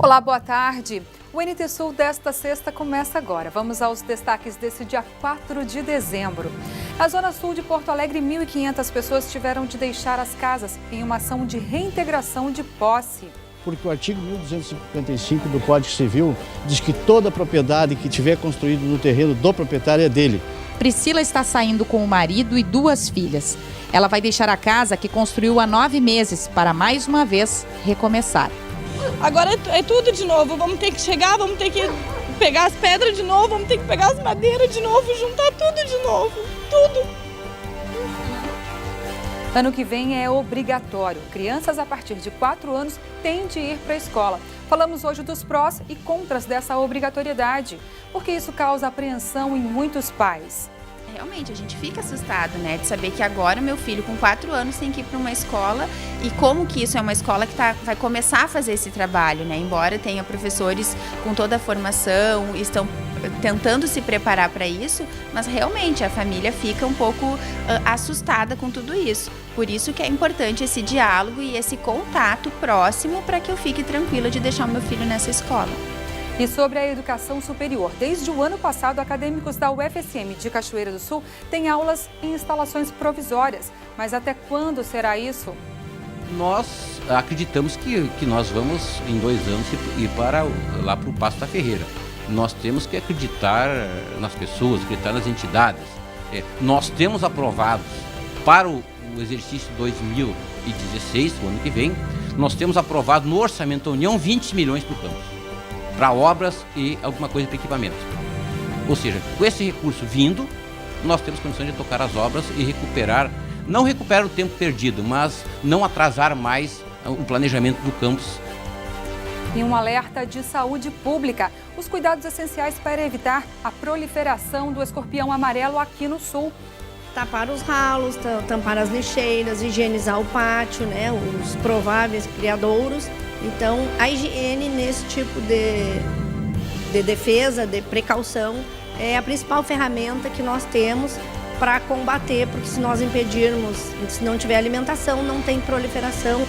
Olá, boa tarde. O NT Sul desta sexta começa agora. Vamos aos destaques desse dia 4 de dezembro. Na zona sul de Porto Alegre, 1.500 pessoas tiveram de deixar as casas em uma ação de reintegração de posse. Porque o artigo 1255 do Código Civil diz que toda propriedade que tiver construído no terreno do proprietário é dele. Priscila está saindo com o marido e 2 filhas. Ela vai deixar a casa que construiu há 9 meses para, mais uma vez, recomeçar. Agora é tudo de novo, vamos ter que chegar, vamos ter que pegar as pedras de novo, vamos ter que pegar as madeiras de novo, juntar tudo de novo, tudo. Ano que vem é obrigatório. Crianças a partir de 4 anos têm de ir para a escola. Falamos hoje dos prós e contras dessa obrigatoriedade, porque isso causa apreensão em muitos pais. Realmente, a gente fica assustado, né, de saber que agora o meu filho com 4 anos tem que ir para uma escola e como que isso é uma escola que vai começar a fazer esse trabalho, né, embora tenha professores com toda a formação, estão tentando se preparar para isso, mas realmente a família fica um pouco assustada com tudo isso. Por isso que é importante esse diálogo e esse contato próximo para que eu fique tranquila de deixar o meu filho nessa escola. E sobre a educação superior, desde o ano passado, acadêmicos da UFSM de Cachoeira do Sul têm aulas em instalações provisórias. Mas até quando será isso? Nós acreditamos que nós vamos, em 2 anos, ir lá para o Paço da Ferreira. Nós temos que acreditar nas pessoas, acreditar nas entidades. Nós temos aprovados para o exercício 2016, o ano que vem, nós temos aprovado no Orçamento da União 20 milhões para o campus, para obras e alguma coisa para equipamento. Ou seja, com esse recurso vindo, nós temos condições de tocar as obras e recuperar, não recuperar o tempo perdido, mas não atrasar mais o planejamento do campus. E um alerta de saúde pública. Os cuidados essenciais para evitar a proliferação do escorpião amarelo aqui no sul. Tapar os ralos, tampar as lixeiras, higienizar o pátio, né, os prováveis criadouros. Então, a higiene nesse tipo de defesa, de precaução, é a principal ferramenta que nós temos para combater, porque se nós impedirmos, se não tiver alimentação, não tem proliferação.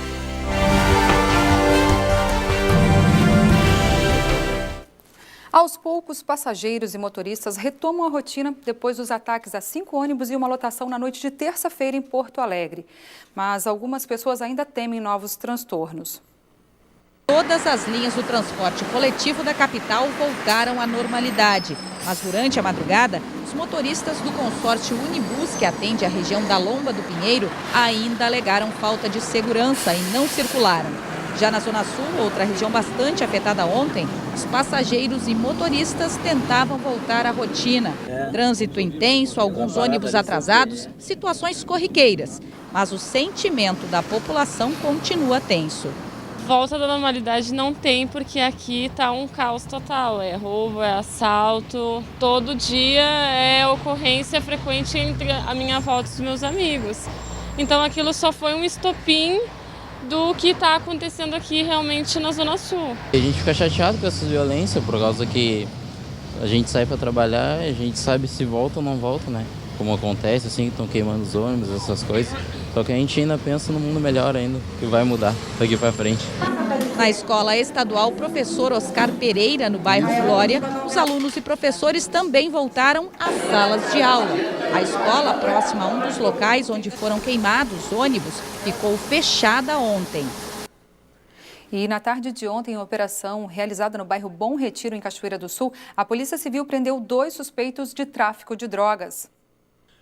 Aos poucos, passageiros e motoristas retomam a rotina depois dos ataques a 5 ônibus e uma lotação na noite de terça-feira em Porto Alegre. Mas algumas pessoas ainda temem novos transtornos. Todas as linhas do transporte coletivo da capital voltaram à normalidade. Mas durante a madrugada, os motoristas do consórcio Unibus, que atende a região da Lomba do Pinheiro, ainda alegaram falta de segurança e não circularam. Já na Zona Sul, outra região bastante afetada ontem, os passageiros e motoristas tentavam voltar à rotina. Trânsito intenso, alguns ônibus atrasados, situações corriqueiras. Mas o sentimento da população continua tenso. Volta da normalidade não tem, porque aqui está um caos total. É roubo, é assalto. Todo dia é ocorrência frequente entre a minha volta e os meus amigos. Então aquilo só foi um estopim do que está acontecendo aqui realmente na Zona Sul. A gente fica chateado com essa violência por causa que a gente sai para trabalhar e a gente sabe se volta ou não volta, né? Como acontece, assim, que estão queimando os ônibus, essas coisas. Só que a gente ainda pensa no mundo melhor ainda, que vai mudar daqui para frente. Na escola estadual Professor Oscar Pereira, no bairro Glória, os alunos e professores também voltaram às salas de aula. A escola, próxima a um dos locais onde foram queimados ônibus, ficou fechada ontem. E na tarde de ontem, em operação realizada no bairro Bom Retiro, em Cachoeira do Sul, a Polícia Civil prendeu 2 suspeitos de tráfico de drogas.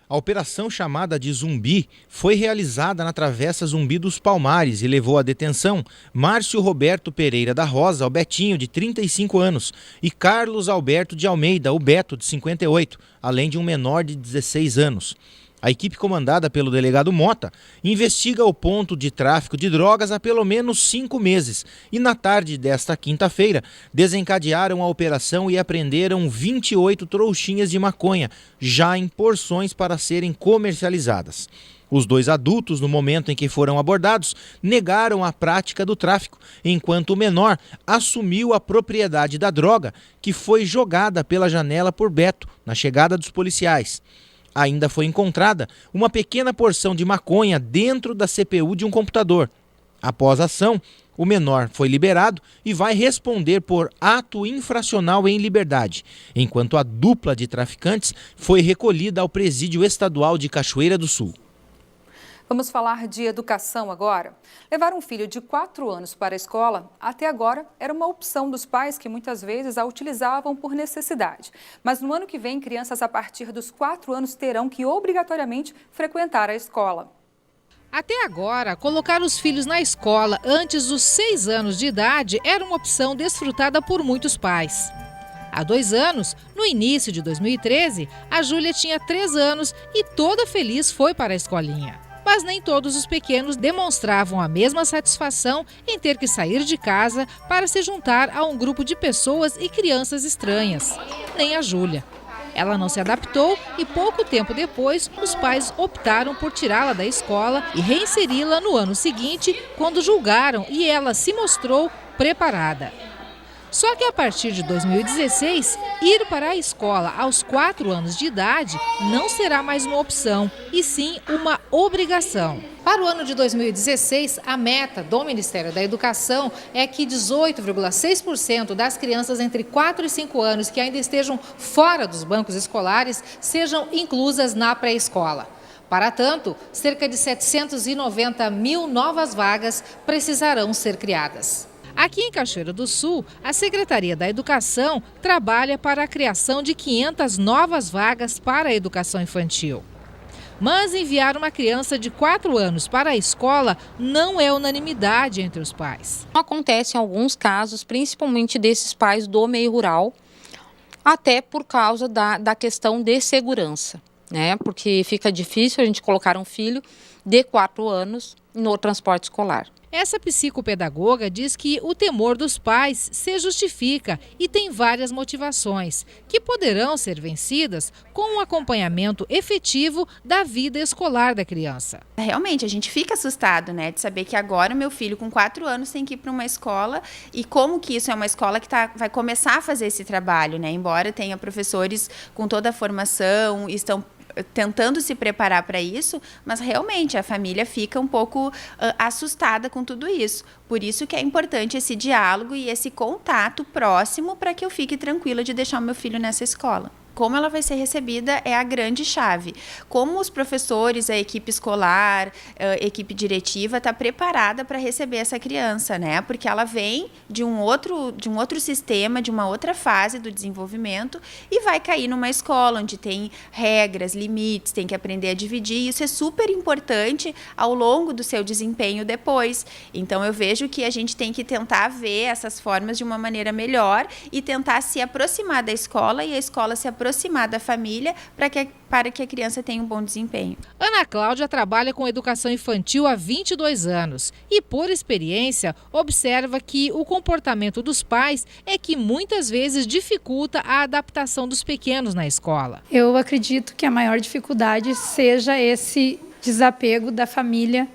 A operação chamada de Zumbi foi realizada na Travessa Zumbi dos Palmares e levou à detenção Márcio Roberto Pereira da Rosa, o Betinho, de 35 anos, e Carlos Alberto de Almeida, o Beto, de 58, além de um menor de 16 anos. A equipe comandada pelo delegado Mota investiga o ponto de tráfico de drogas há pelo menos 5 meses e na tarde desta quinta-feira desencadearam a operação e apreenderam 28 trouxinhas de maconha, já em porções para serem comercializadas. Os 2 adultos, no momento em que foram abordados, negaram a prática do tráfico, enquanto o menor assumiu a propriedade da droga, que foi jogada pela janela por Beto, na chegada dos policiais. Ainda foi encontrada uma pequena porção de maconha dentro da CPU de um computador. Após a ação, O menor foi liberado e vai responder por ato infracional em liberdade, enquanto a dupla de traficantes foi recolhida ao Presídio Estadual de Cachoeira do Sul. Vamos falar de educação agora. Levar um filho de 4 anos para a escola, até agora, era uma opção dos pais que muitas vezes a utilizavam por necessidade. Mas no ano que vem, crianças a partir dos 4 anos terão que obrigatoriamente frequentar a escola. Até agora, colocar os filhos na escola antes dos 6 anos de idade era uma opção desfrutada por muitos pais. Há 2 anos, no início de 2013, a Júlia tinha 3 anos e toda feliz foi para a escolinha. Mas nem todos os pequenos demonstravam a mesma satisfação em ter que sair de casa para se juntar a um grupo de pessoas e crianças estranhas. Nem a Júlia. Ela não se adaptou e pouco tempo depois, os pais optaram por tirá-la da escola e reinseri-la no ano seguinte, quando julgaram e ela se mostrou preparada. Só que a partir de 2016, ir para a escola aos 4 anos de idade não será mais uma opção, e sim uma obrigação. Para o ano de 2016, a meta do Ministério da Educação é que 18,6% das crianças entre 4 e 5 anos que ainda estejam fora dos bancos escolares sejam inclusas na pré-escola. Para tanto, cerca de 790 mil novas vagas precisarão ser criadas. Aqui em Cachoeira do Sul, a Secretaria da Educação trabalha para a criação de 500 novas vagas para a educação infantil. Mas enviar uma criança de 4 anos para a escola não é unanimidade entre os pais. Acontece em alguns casos, principalmente desses pais do meio rural, até por causa da questão de segurança, né? Porque fica difícil a gente colocar um filho de 4 anos no transporte escolar. Essa psicopedagoga diz que o temor dos pais se justifica e tem várias motivações, que poderão ser vencidas com um acompanhamento efetivo da vida escolar da criança. Realmente, a gente fica assustado, né, de saber que agora o meu filho com 4 anos tem que ir para uma escola e como que isso é uma escola que vai começar a fazer esse trabalho, né, embora tenha professores com toda a formação, estão tentando se preparar para isso, mas realmente a família fica um pouco assustada com tudo isso. Por isso que é importante esse diálogo e esse contato próximo para que eu fique tranquila de deixar o meu filho nessa escola. Como ela vai ser recebida é a grande chave. Como os professores, a equipe escolar, a equipe diretiva está preparada para receber essa criança, né? Porque ela vem de um outro sistema, de uma outra fase do desenvolvimento e vai cair numa escola onde tem regras, limites, tem que aprender a dividir. Isso é super importante ao longo do seu desempenho depois. Então, eu vejo que a gente tem que tentar ver essas formas de uma maneira melhor e tentar se aproximar da escola e a escola se aproximar da família para que a criança tenha um bom desempenho. Ana Cláudia trabalha com educação infantil há 22 anos e, por experiência, observa que o comportamento dos pais é que muitas vezes dificulta a adaptação dos pequenos na escola. Eu acredito que a maior dificuldade seja esse desapego da família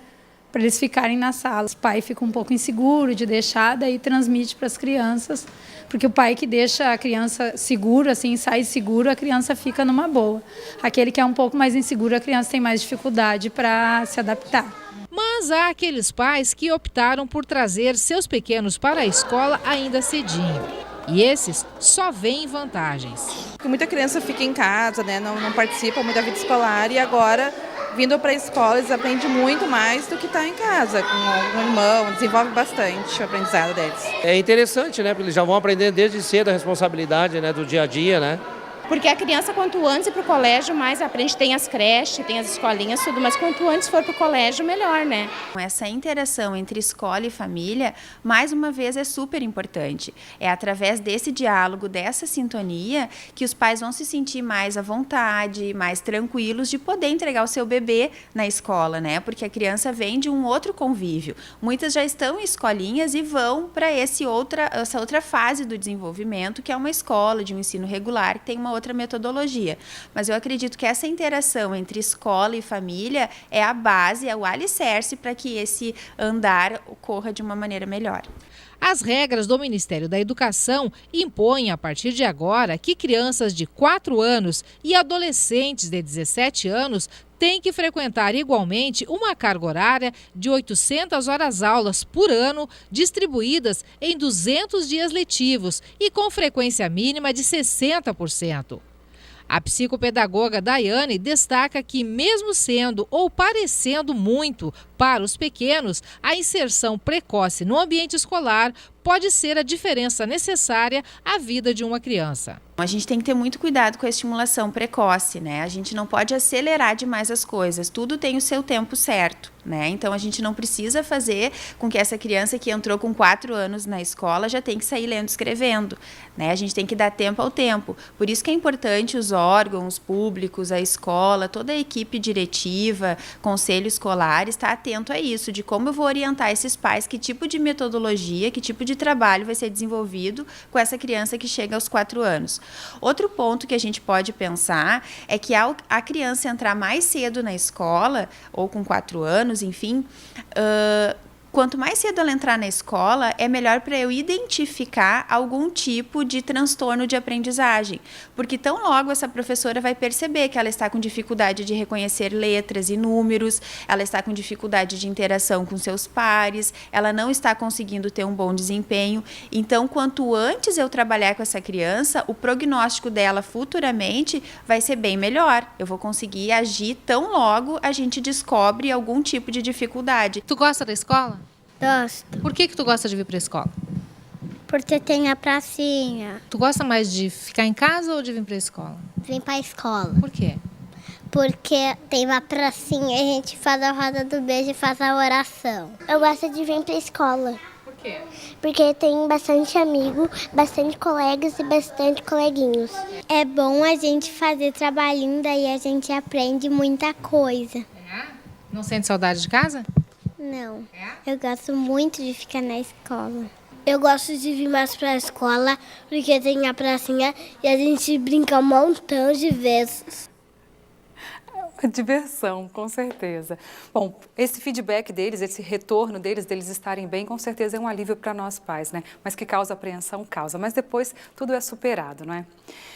para eles ficarem na sala. O pai fica um pouco inseguro de deixar, daí transmite para as crianças, porque o pai que deixa a criança segura, assim, sai seguro, a criança fica numa boa. Aquele que é um pouco mais inseguro, a criança tem mais dificuldade para se adaptar. Mas há aqueles pais que optaram por trazer seus pequenos para a escola ainda cedinho. E esses só veem vantagens. Muita criança fica em casa, né, não participa muito da vida escolar e agora, vindo para a escola, eles aprendem muito mais do que estar em casa, com um irmão, desenvolve bastante o aprendizado deles. É interessante, né, porque eles já vão aprender desde cedo a responsabilidade, né, do dia a dia, né. Porque a criança, quanto antes ir para o colégio, mais aprende. Tem as creches, tem as escolinhas, tudo, mas quanto antes for para o colégio, melhor, né? Essa interação entre escola e família, mais uma vez, é super importante. É através desse diálogo, dessa sintonia, que os pais vão se sentir mais à vontade, mais tranquilos de poder entregar o seu bebê na escola, né? Porque a criança vem de um outro convívio. Muitas já estão em escolinhas e vão para essa outra fase do desenvolvimento, que é uma escola de um ensino regular, que tem uma outra metodologia. Mas eu acredito que essa interação entre escola e família é a base, é o alicerce para que esse andar ocorra de uma maneira melhor. As regras do Ministério da Educação impõem, a partir de agora, que crianças de 4 anos e adolescentes de 17 anos têm que frequentar igualmente uma carga horária de 800 horas-aulas por ano, distribuídas em 200 dias letivos e com frequência mínima de 60%. A psicopedagoga Daiane destaca que, mesmo sendo ou parecendo muito para os pequenos, a inserção precoce no ambiente escolar pode ser a diferença necessária à vida de uma criança. A gente tem que ter muito cuidado com a estimulação precoce, né? A gente não pode acelerar demais as coisas, tudo tem o seu tempo certo, né? Então a gente não precisa fazer com que essa criança que entrou com 4 anos na escola já tem que sair lendo e escrevendo, né? A gente tem que dar tempo ao tempo. Por isso que é importante os órgãos públicos, a escola, toda a equipe diretiva, conselho escolar, estar atento a isso, de como eu vou orientar esses pais, que tipo de metodologia, que tipo de trabalho vai ser desenvolvido com essa criança que chega aos 4 anos. Outro ponto que a gente pode pensar é que ao a criança entrar mais cedo na escola, ou com 4 anos, enfim, quanto mais cedo ela entrar na escola, é melhor para eu identificar algum tipo de transtorno de aprendizagem. Porque tão logo essa professora vai perceber que ela está com dificuldade de reconhecer letras e números, ela está com dificuldade de interação com seus pares, ela não está conseguindo ter um bom desempenho. Então, quanto antes eu trabalhar com essa criança, o prognóstico dela futuramente vai ser bem melhor. Eu vou conseguir agir tão logo a gente descobre algum tipo de dificuldade. Tu gosta da escola? Gosto. Por que tu gosta de vir para a escola? Porque tem a pracinha. Tu gosta mais de ficar em casa ou de vir para a escola? Vim para a escola. Por quê? Porque tem uma pracinha e a gente faz a roda do beijo e faz a oração. Eu gosto de vir para a escola. Por quê? Porque tem bastante amigo, bastante colegas e bastante coleguinhos. É bom a gente fazer trabalhinho, daí a gente aprende muita coisa. É? Não sente saudade de casa? Não, eu gosto muito de ficar na escola. Eu gosto de vir mais para a escola porque tem a pracinha e a gente brinca um montão de vezes. A diversão, com certeza. Bom, esse feedback deles, esse retorno deles estarem bem, com certeza é um alívio para nós pais, né? Mas que causa apreensão, causa. Mas depois tudo é superado, não é?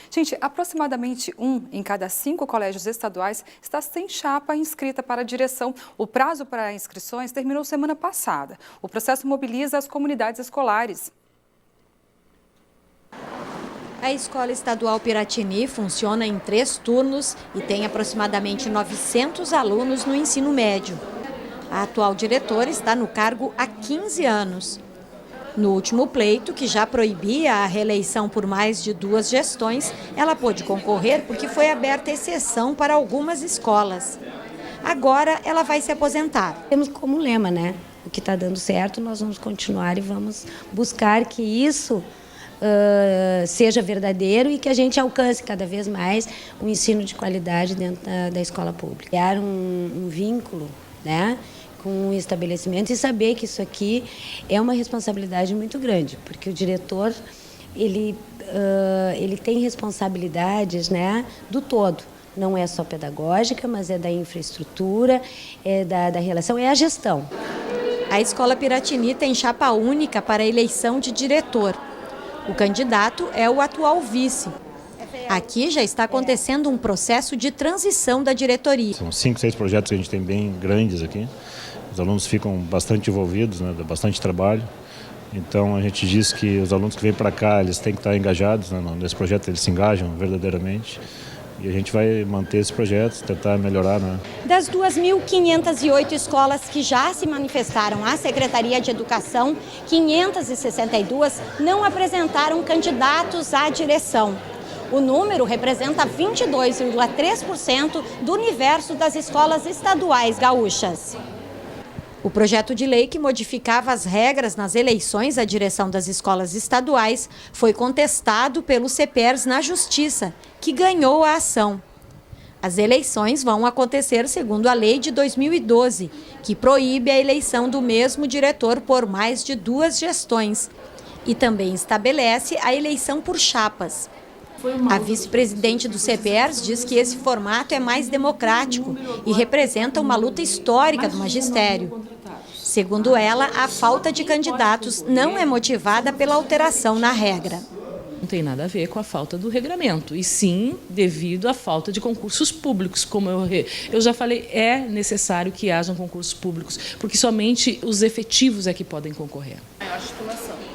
Gente, aproximadamente 1 em cada 5 colégios estaduais está sem chapa inscrita para a direção. O prazo para inscrições terminou semana passada. O processo mobiliza as comunidades escolares. A Escola Estadual Piratini funciona em 3 turnos e tem aproximadamente 900 alunos no ensino médio. A atual diretora está no cargo há 15 anos. No último pleito, que já proibia a reeleição por mais de 2 gestões, ela pôde concorrer porque foi aberta exceção para algumas escolas. Agora ela vai se aposentar. Temos como lema, né? O que está dando certo, nós vamos continuar e vamos buscar que isso seja verdadeiro e que a gente alcance cada vez mais um ensino de qualidade dentro da escola pública. Criar um vínculo, né, com o estabelecimento e saber que isso aqui é uma responsabilidade muito grande, porque o diretor ele tem responsabilidades, né, do todo. Não é só pedagógica, mas é da infraestrutura, é da relação, é a gestão. A Escola Piratini tem chapa única para a eleição de diretor. O candidato é o atual vice. Aqui já está acontecendo um processo de transição da diretoria. São 5, 6 projetos que a gente tem bem grandes aqui. Os alunos ficam bastante envolvidos, né, dá bastante trabalho. Então a gente diz que os alunos que vêm para cá, eles têm que estar engajados, né, nesse projeto, eles se engajam verdadeiramente. E a gente vai manter esse projeto, tentar melhorar, né? Das 2.508 escolas que já se manifestaram à Secretaria de Educação, 562 não apresentaram candidatos à direção. O número representa 22,3% do universo das escolas estaduais gaúchas. O projeto de lei que modificava as regras nas eleições à direção das escolas estaduais foi contestado pelo CEPERS na Justiça, que ganhou a ação. As eleições vão acontecer segundo a lei de 2012, que proíbe a eleição do mesmo diretor por mais de 2 gestões, e também estabelece a eleição por chapas. A vice-presidente do CEPERS diz que esse formato é mais democrático e representa uma luta histórica do magistério. Segundo ela, a falta de candidatos não é motivada pela alteração na regra. Não tem nada a ver com a falta do regramento, e sim devido à falta de concursos públicos. Como eu já falei, é necessário que hajam concursos públicos, porque somente os efetivos é que podem concorrer.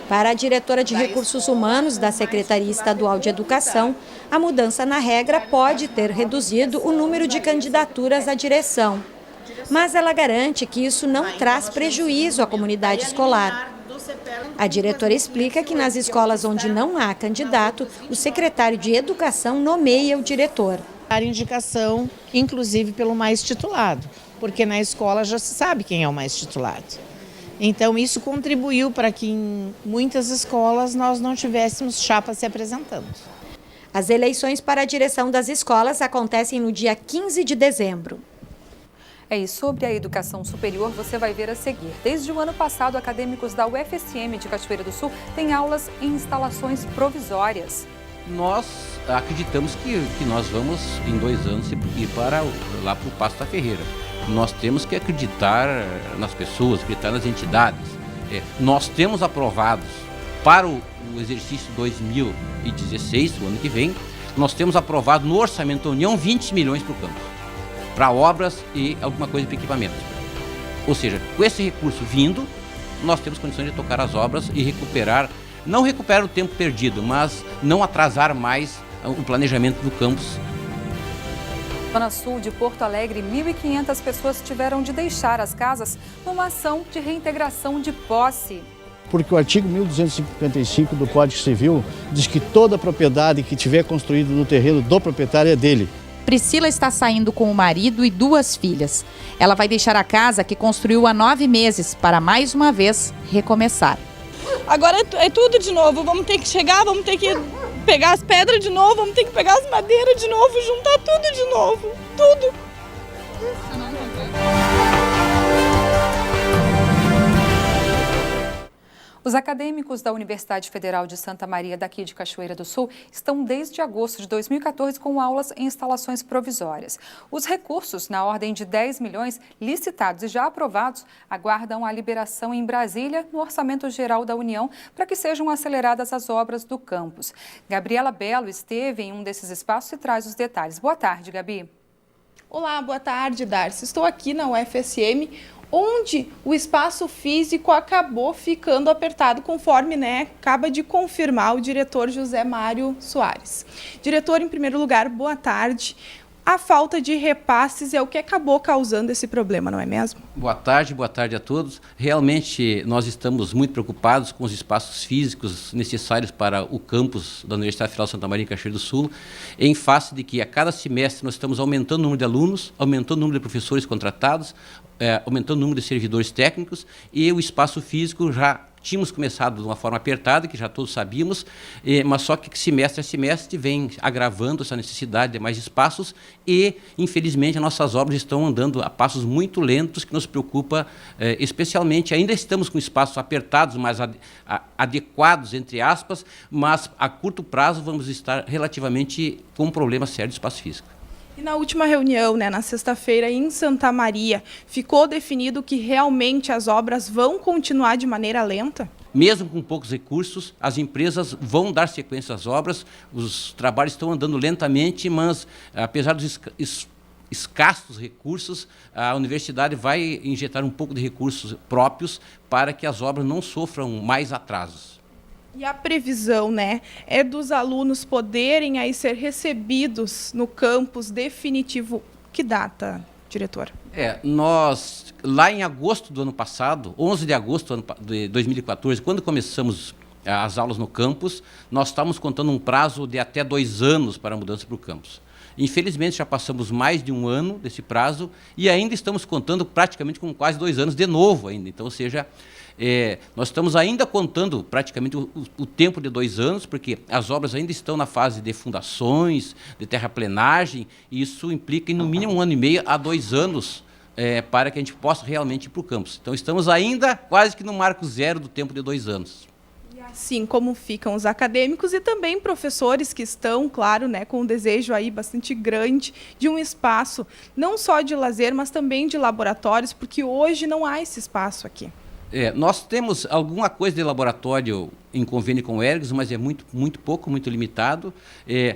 Para a diretora de Recursos Humanos da Secretaria Estadual de Educação, a mudança na regra pode ter reduzido o número de candidaturas à direção. Mas ela garante que isso não traz prejuízo à comunidade escolar. A diretora explica que nas escolas onde não há candidato, o secretário de Educação nomeia o diretor. Dar indicação, inclusive pelo mais titulado, porque na escola já se sabe quem é o mais titulado. Então isso contribuiu para que em muitas escolas nós não tivéssemos chapa se apresentando. As eleições para a direção das escolas acontecem no dia 15 de dezembro. E sobre a educação superior, você vai ver a seguir. Desde o ano passado, acadêmicos da UFSM de Cachoeira do Sul têm aulas em instalações provisórias. Nós acreditamos que nós vamos, em 2 anos, ir lá para o Paço da Ferreira. Nós temos que acreditar nas pessoas, acreditar nas entidades. Nós temos aprovados para o exercício 2016, o ano que vem, nós temos aprovado no Orçamento da União 20 milhões para o campus, para obras e alguma coisa para equipamentos. Ou seja, com esse recurso vindo, nós temos condições de tocar as obras e recuperar, não recuperar o tempo perdido, mas não atrasar mais o planejamento do campus. Zona Sul de Porto Alegre, 1.500 pessoas tiveram de deixar as casas numa ação de reintegração de posse. Porque o artigo 1255 do Código Civil diz que toda propriedade que tiver construído no terreno do proprietário é dele. Priscila está saindo com o marido e 2 filhas. Ela vai deixar a casa que construiu há 9 meses para, mais uma vez, recomeçar. Agora é tudo de novo. Vamos ter que chegar, vamos ter que pegar as pedras de novo, vamos ter que pegar as madeiras de novo, juntar tudo de novo. Tudo. Os acadêmicos da Universidade Federal de Santa Maria, daqui de Cachoeira do Sul, estão desde agosto de 2014 com aulas em instalações provisórias. Os recursos, na ordem de 10 milhões, licitados e já aprovados, aguardam a liberação em Brasília, no Orçamento Geral da União, para que sejam aceleradas as obras do campus. Gabriela Belo esteve em um desses espaços e traz os detalhes. Boa tarde, Gabi. Olá, boa tarde, Darcy. Estou aqui na UFSM, onde o espaço físico acabou ficando apertado, conforme acaba de confirmar o diretor José Mário Soares. Diretor, em primeiro lugar, boa tarde. A falta de repasses é o que acabou causando esse problema, não é mesmo? Boa tarde a todos. Realmente nós estamos muito preocupados com os espaços físicos necessários para o campus da Universidade Federal de Santa Maria em Cachoeira do Sul, em face de que a cada semestre nós estamos aumentando o número de alunos, aumentando o número de professores contratados, aumentando o número de servidores técnicos, e o espaço físico já tínhamos começado de uma forma apertada, que já todos sabíamos, mas só que semestre a semestre vem agravando essa necessidade de mais espaços e, infelizmente, as nossas obras estão andando a passos muito lentos, que nos preocupa especialmente. Ainda estamos com espaços apertados, mas adequados, entre aspas, mas a curto prazo vamos estar relativamente com um problema sério de espaço físico. E na última reunião, na sexta-feira, em Santa Maria, ficou definido que realmente as obras vão continuar de maneira lenta? Mesmo com poucos recursos, as empresas vão dar sequência às obras, os trabalhos estão andando lentamente, mas apesar dos escassos recursos, a universidade vai injetar um pouco de recursos próprios para que as obras não sofram mais atrasos. E a previsão, é dos alunos poderem aí ser recebidos no campus definitivo. Que data, diretor? Nós, lá em agosto do ano passado, 11 de agosto de 2014, quando começamos as aulas no campus, nós estávamos contando um prazo de até 2 anos para a mudança para o campus. Infelizmente, já passamos mais de 1 ano desse prazo e ainda estamos contando praticamente com quase 2 anos de novo ainda. Então, ou seja, nós estamos ainda contando praticamente o tempo de 2 anos, porque as obras ainda estão na fase de fundações, de terraplenagem, e isso implica em no mínimo 1 ano e meio a 2 anos para que a gente possa realmente ir para o campus. Então, estamos ainda quase que no marco zero do tempo de 2 anos. E Assim como ficam os acadêmicos e também professores que estão, claro, né, com um desejo aí bastante grande de um espaço, não só de lazer, mas também de laboratórios, porque hoje não há esse espaço aqui. Nós temos alguma coisa de laboratório em convênio com o Ergs, mas é muito pouco, muito limitado.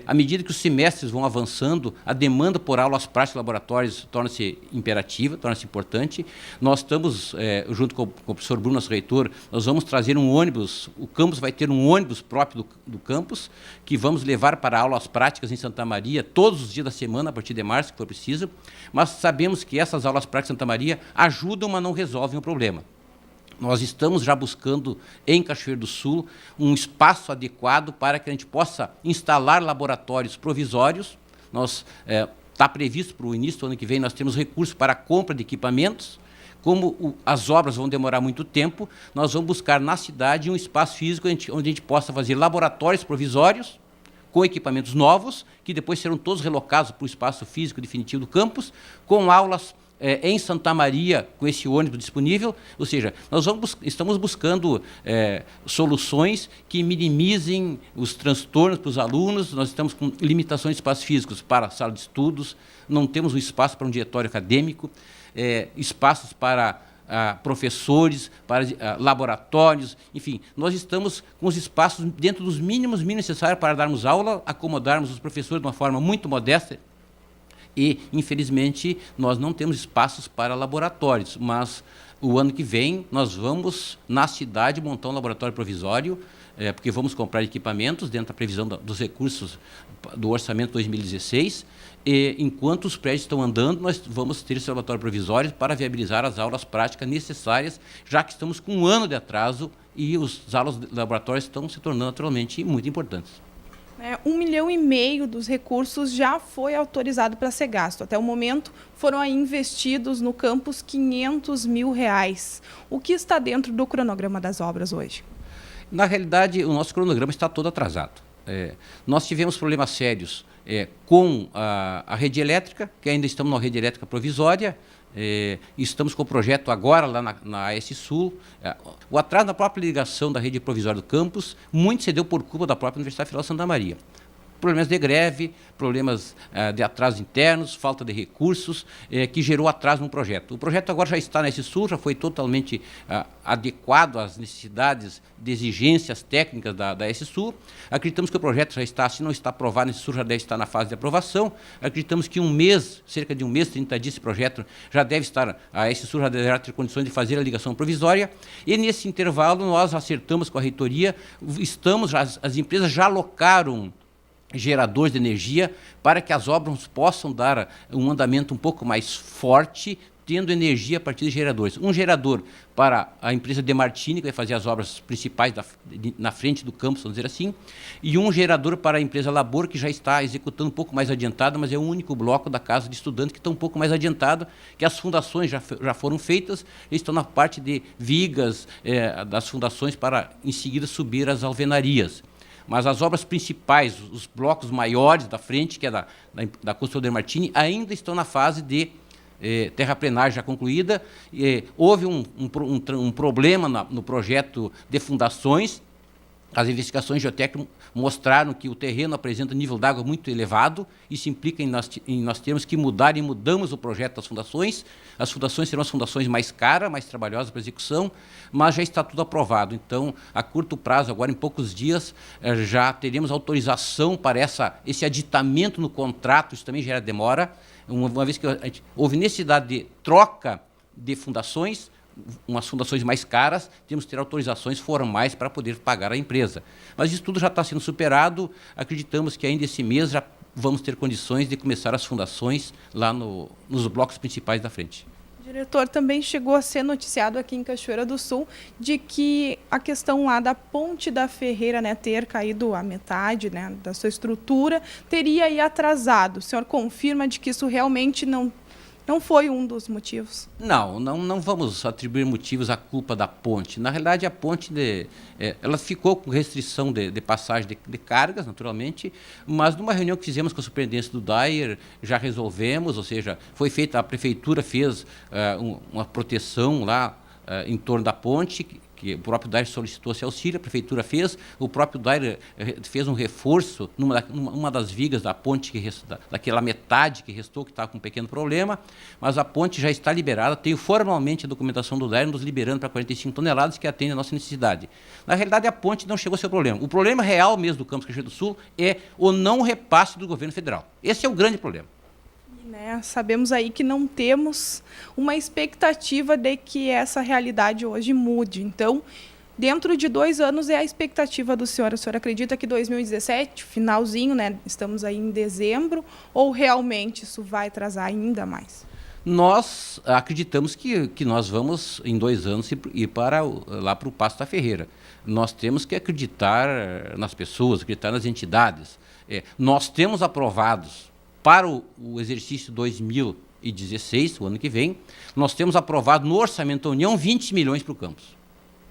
À medida que os semestres vão avançando, a demanda por aulas práticas e laboratórios torna-se imperativa, torna-se importante. Nós estamos, junto com o professor Bruno, nosso reitor, nós vamos trazer um ônibus, o campus vai ter um ônibus próprio do campus, que vamos levar para aulas práticas em Santa Maria, todos os dias da semana, a partir de março, que for preciso. Mas sabemos que essas aulas práticas em Santa Maria ajudam, mas não resolvem o problema. Nós estamos já buscando, em Cachoeiro do Sul, um espaço adequado para que a gente possa instalar laboratórios provisórios. Está previsto para o início do ano que vem, nós temos recursos para a compra de equipamentos. Como as obras vão demorar muito tempo, nós vamos buscar na cidade um espaço físico onde a gente possa fazer laboratórios provisórios, com equipamentos novos, que depois serão todos relocados para o espaço físico definitivo do campus, com aulas em Santa Maria, com esse ônibus disponível. Ou seja, nós estamos buscando soluções que minimizem os transtornos para os alunos. Nós estamos com limitações de espaços físicos para a sala de estudos, não temos um espaço para um diretório acadêmico, espaços para professores, para laboratórios, enfim, nós estamos com os espaços dentro dos mínimos necessários para darmos aula, acomodarmos os professores de uma forma muito modesta. E, infelizmente, nós não temos espaços para laboratórios, mas o ano que vem nós vamos, na cidade, montar um laboratório provisório, porque vamos comprar equipamentos dentro da previsão dos recursos do orçamento 2016, e enquanto os prédios estão andando, nós vamos ter esse laboratório provisório para viabilizar as aulas práticas necessárias, já que estamos com um ano de atraso e as aulas de laboratório estão se tornando naturalmente muito importantes. 1,5 milhão dos recursos já foi autorizado para ser gasto. Até o momento, foram aí investidos no campus R$500 mil. O que está dentro do cronograma das obras hoje? Na realidade, o nosso cronograma está todo atrasado. Nós tivemos problemas sérios com a rede elétrica, que ainda estamos na rede elétrica provisória. Estamos com o projeto agora lá na AS Sul. O atraso na própria ligação da rede provisória do campus, muito se deu por culpa da própria Universidade Federal de Santa Maria. Problemas de greve, problemas de atrasos internos, falta de recursos, que gerou atraso no projeto. O projeto agora já está na AS Sul, já foi totalmente adequado às necessidades de exigências técnicas da AS Sul. Acreditamos que o projeto já está, se não está aprovado, na AS Sul já deve estar na fase de aprovação. Acreditamos que cerca de um mês, 30 dias, esse projeto já deve estar, a AS Sul já deverá ter condições de fazer a ligação provisória. E nesse intervalo nós acertamos com a reitoria, as empresas já alocaram geradores de energia para que as obras possam dar um andamento um pouco mais forte, tendo energia a partir de geradores. Um gerador para a empresa Demartini, que vai fazer as obras principais na frente do campus, vamos dizer assim, e um gerador para a empresa Labor, que já está executando um pouco mais adiantado, mas é o único bloco da casa de estudante que está um pouco mais adiantado, que as fundações já foram feitas, e estão na parte de vigas das fundações para, em seguida, subir as alvenarias. Mas as obras principais, os blocos maiores da frente, que é da construção Demartini, ainda estão na fase de terraplenagem já concluída. Houve um problema no projeto de fundações. As investigações geotécnicas mostraram que o terreno apresenta um nível d'água muito elevado. Isso implica em nós termos que mudar, e mudamos o projeto das fundações. As fundações serão as fundações mais caras, mais trabalhosas para execução, mas já está tudo aprovado. Então, a curto prazo, agora em poucos dias, já teremos autorização para esse aditamento no contrato. Isso também gera demora. Uma vez que houve necessidade de troca de fundações, umas fundações mais caras, temos que ter autorizações formais para poder pagar a empresa. Mas isso tudo já está sendo superado. Acreditamos que ainda esse mês já vamos ter condições de começar as fundações lá nos blocos principais da frente. Diretor, também chegou a ser noticiado aqui em Cachoeira do Sul de que a questão lá da Ponte da Ferreira, né, ter caído a metade, né, da sua estrutura, teria aí atrasado. O senhor confirma de que isso realmente não foi um dos motivos? Não vamos atribuir motivos à culpa da ponte. Na realidade, a ponte ela ficou com restrição de passagem de cargas, naturalmente, mas numa reunião que fizemos com a superintendência do DAER, já resolvemos, ou seja, foi feita, a prefeitura fez uma proteção lá em torno da ponte, que o próprio Dair solicitou esse auxílio, a prefeitura fez, o próprio Dair fez um reforço numa das vigas da ponte, daquela metade que restou, que estava com um pequeno problema, mas a ponte já está liberada, tenho formalmente a documentação do Dair nos liberando para 45 toneladas, que atende a nossa necessidade. Na realidade, a ponte não chegou a ser o problema. O problema real mesmo do Campus Cachoeira do Sul é o não repasse do governo federal. Esse é o grande problema. Sabemos aí que não temos uma expectativa de que essa realidade hoje mude. Então, dentro de 2 anos é a expectativa do senhor. O senhor acredita que 2017, finalzinho, né, estamos aí em dezembro, ou realmente isso vai atrasar ainda mais? Nós acreditamos que nós vamos, em 2 anos, ir lá para o Passo da Ferreira. Nós temos que acreditar nas pessoas, acreditar nas entidades. Nós temos aprovados para o exercício 2016, o ano que vem, nós temos aprovado no Orçamento da União 20 milhões para o campus,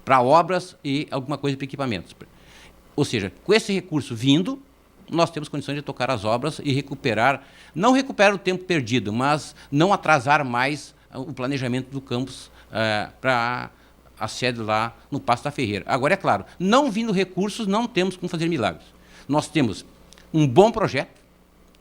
para obras e alguma coisa para equipamentos. Ou seja, com esse recurso vindo, nós temos condições de tocar as obras e não recuperar o tempo perdido, mas não atrasar mais o planejamento do campus para a sede lá no Passo da Ferreira. Agora, é claro, não vindo recursos, não temos como fazer milagres. Nós temos um bom projeto,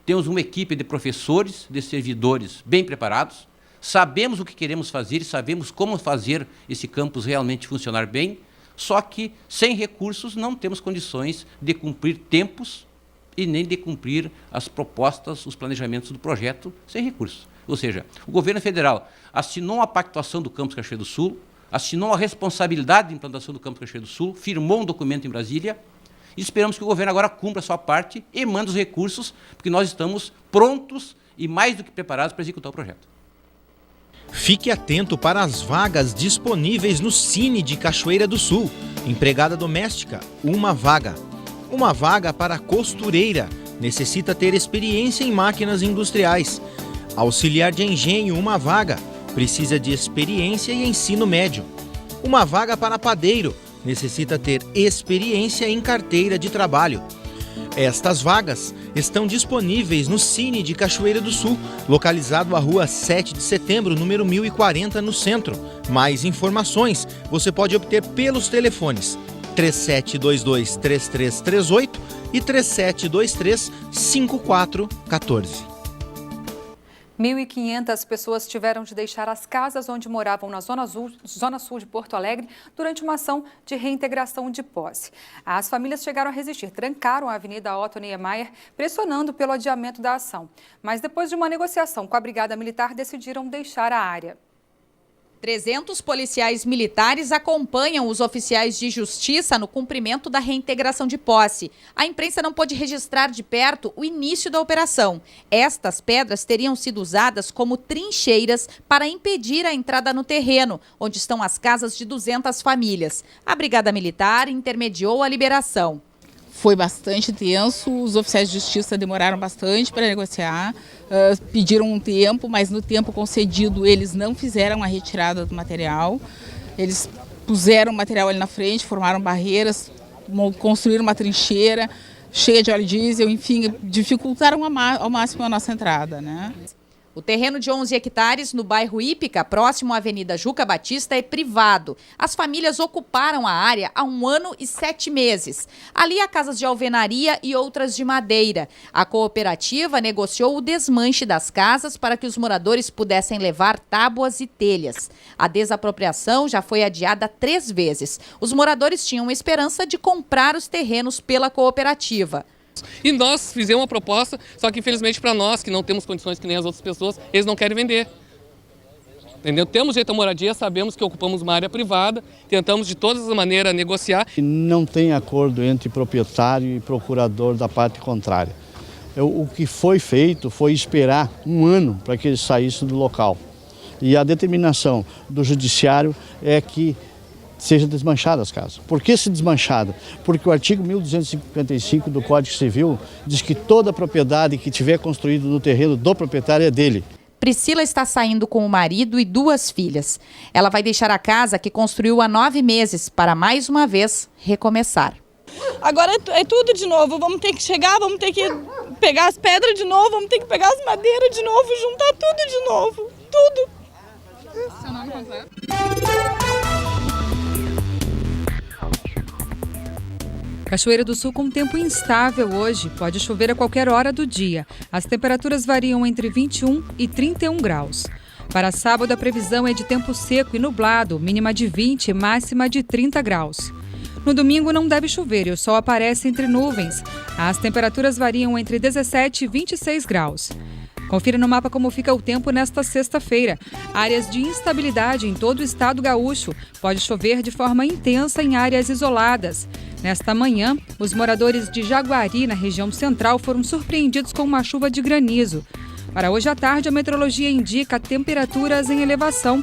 temos uma equipe de professores, de servidores bem preparados, sabemos o que queremos fazer e sabemos como fazer esse campus realmente funcionar bem, só que sem recursos não temos condições de cumprir tempos e nem de cumprir as propostas, os planejamentos do projeto sem recursos. Ou seja, o governo federal assinou a pactuação do Campus Cachoeira do Sul, assinou a responsabilidade de implantação do Campus Cachoeira do Sul, firmou um documento em Brasília. E esperamos que o governo agora cumpra a sua parte e mande os recursos, porque nós estamos prontos e mais do que preparados para executar o projeto. Fique atento para as vagas disponíveis no Cine de Cachoeira do Sul. Empregada doméstica, uma vaga. Uma vaga para costureira, necessita ter experiência em máquinas industriais. Auxiliar de engenho, uma vaga, precisa de experiência e ensino médio. Uma vaga para padeiro, necessita ter experiência em carteira de trabalho. Estas vagas estão disponíveis no Cine de Cachoeira do Sul, localizado à rua 7 de setembro, número 1040, no centro. Mais informações você pode obter pelos telefones 3722-3338 e 3723-5414. 1.500 pessoas tiveram de deixar as casas onde moravam na Zona Sul de Porto Alegre durante uma ação de reintegração de posse. As famílias chegaram a resistir, trancaram a Avenida Otto Niemeyer, pressionando pelo adiamento da ação. Mas depois de uma negociação com a Brigada Militar, decidiram deixar a área. 300 policiais militares acompanham os oficiais de justiça no cumprimento da reintegração de posse. A imprensa não pôde registrar de perto o início da operação. Estas pedras teriam sido usadas como trincheiras para impedir a entrada no terreno, onde estão as casas de 200 famílias. A Brigada Militar intermediou a liberação. Foi bastante tenso, os oficiais de justiça demoraram bastante para negociar, pediram um tempo, mas no tempo concedido eles não fizeram a retirada do material. Eles puseram o material ali na frente, formaram barreiras, construíram uma trincheira cheia de óleo diesel, enfim, dificultaram ao máximo a nossa entrada, né? O terreno de 11 hectares no bairro Ípica, próximo à Avenida Juca Batista, é privado. As famílias ocuparam a área há 1 ano e 7 meses. Ali há casas de alvenaria e outras de madeira. A cooperativa negociou o desmanche das casas para que os moradores pudessem levar tábuas e telhas. A desapropriação já foi adiada 3 vezes. Os moradores tinham esperança de comprar os terrenos pela cooperativa. E nós fizemos uma proposta, só que infelizmente para nós, que não temos condições que nem as outras pessoas, eles não querem vender. Entendeu? Temos direito à moradia, sabemos que ocupamos uma área privada, tentamos de todas as maneiras negociar. Não tem acordo entre proprietário e procurador da parte contrária. O que foi feito foi esperar 1 ano para que eles saíssem do local. E a determinação do judiciário é que seja desmanchada as casas. Por que se desmanchada? Porque o artigo 1255 do Código Civil diz que toda propriedade que tiver construído no terreno do proprietário é dele. Priscila está saindo com o marido e 2 filhas. Ela vai deixar a casa que construiu há 9 meses para, mais uma vez, recomeçar. Agora é tudo de novo, vamos ter que chegar, vamos ter que pegar as pedras de novo, vamos ter que pegar as madeiras de novo, juntar tudo de novo, tudo. Seu nome completo? Cachoeira do Sul com tempo instável hoje. Pode chover a qualquer hora do dia. As temperaturas variam entre 21 e 31 graus. Para sábado, a previsão é de tempo seco e nublado, mínima de 20 e máxima de 30 graus. No domingo não deve chover e o sol aparece entre nuvens. As temperaturas variam entre 17 e 26 graus. Confira no mapa como fica o tempo nesta sexta-feira. Áreas de instabilidade em todo o estado gaúcho. Pode chover de forma intensa em áreas isoladas. Nesta manhã, os moradores de Jaguari, na região central, foram surpreendidos com uma chuva de granizo. Para hoje à tarde, a meteorologia indica temperaturas em elevação.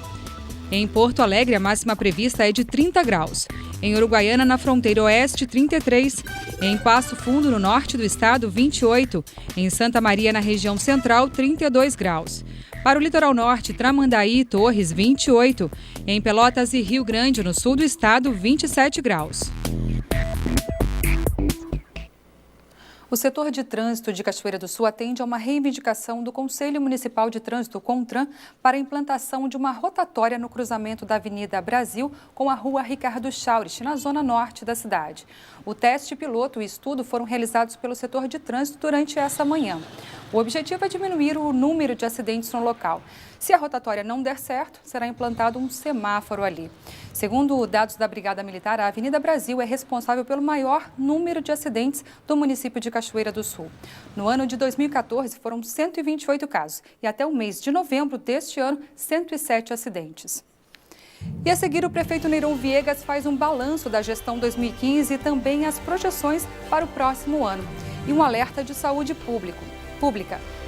Em Porto Alegre, a máxima prevista é de 30 graus. Em Uruguaiana, na fronteira oeste, 33. Em Passo Fundo, no norte do estado, 28. Em Santa Maria, na região central, 32 graus. Para o litoral norte, Tramandaí e Torres, 28. Em Pelotas e Rio Grande, no sul do estado, 27 graus. O setor de trânsito de Cachoeira do Sul atende a uma reivindicação do Conselho Municipal de Trânsito, CONTRAN, para a implantação de uma rotatória no cruzamento da Avenida Brasil com a Rua Ricardo Chaurich, na zona norte da cidade. O teste piloto e o estudo foram realizados pelo setor de trânsito durante essa manhã. O objetivo é diminuir o número de acidentes no local. Se a rotatória não der certo, será implantado um semáforo ali. Segundo dados da Brigada Militar, a Avenida Brasil é responsável pelo maior número de acidentes do município de Cachoeira do Sul. No ano de 2014, foram 128 casos e até o mês de novembro deste ano, 107 acidentes. E a seguir, o prefeito Neirão Viegas faz um balanço da gestão 2015 e também as projeções para o próximo ano. E um alerta de saúde pública.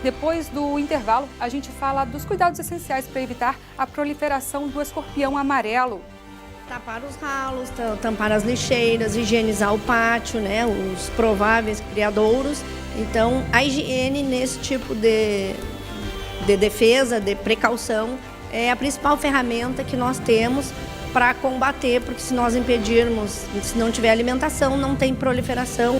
Depois do intervalo, a gente fala dos cuidados essenciais para evitar a proliferação do escorpião amarelo. Tapar os ralos, tampar as lixeiras, higienizar o pátio, né, os prováveis criadouros. Então, a higiene nesse tipo de defesa, de precaução, é a principal ferramenta que nós temos para combater, porque se nós impedirmos, se não tiver alimentação, não tem proliferação.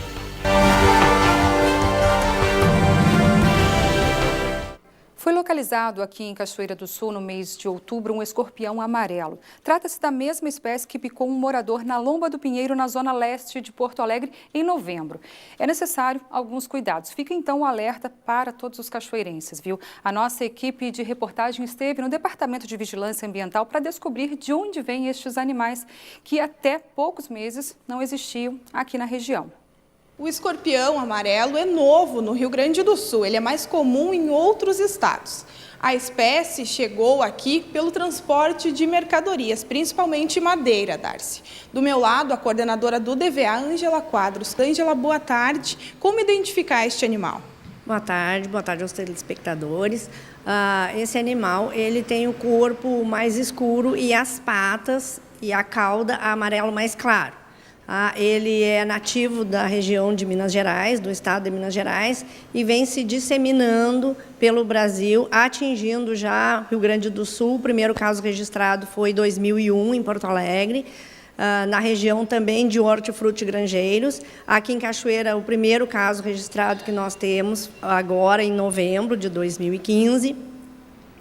Foi localizado aqui em Cachoeira do Sul, no mês de outubro, um escorpião amarelo. Trata-se da mesma espécie que picou um morador na Lomba do Pinheiro, na zona leste de Porto Alegre, em novembro. É necessário alguns cuidados. Fica então o alerta para todos os cachoeirenses, viu? A nossa equipe de reportagem esteve no Departamento de Vigilância Ambiental para descobrir de onde vêm estes animais que até poucos meses não existiam aqui na região. O escorpião amarelo é novo no Rio Grande do Sul, ele é mais comum em outros estados. A espécie chegou aqui pelo transporte de mercadorias, principalmente madeira, Darcy. Do meu lado, a coordenadora do DVA, Ângela Quadros. Ângela, boa tarde. Como identificar este animal? Boa tarde aos telespectadores. Esse animal ele tem o corpo mais escuro e as patas e a cauda amarelo mais claro. Ele é nativo da região de Minas Gerais, do estado de Minas Gerais, e vem se disseminando pelo Brasil, atingindo já Rio Grande do Sul. O primeiro caso registrado foi em 2001, em Porto Alegre, na região também de Hortifruti Grangeiros. Aqui em Cachoeira, o primeiro caso registrado que nós temos agora em novembro de 2015.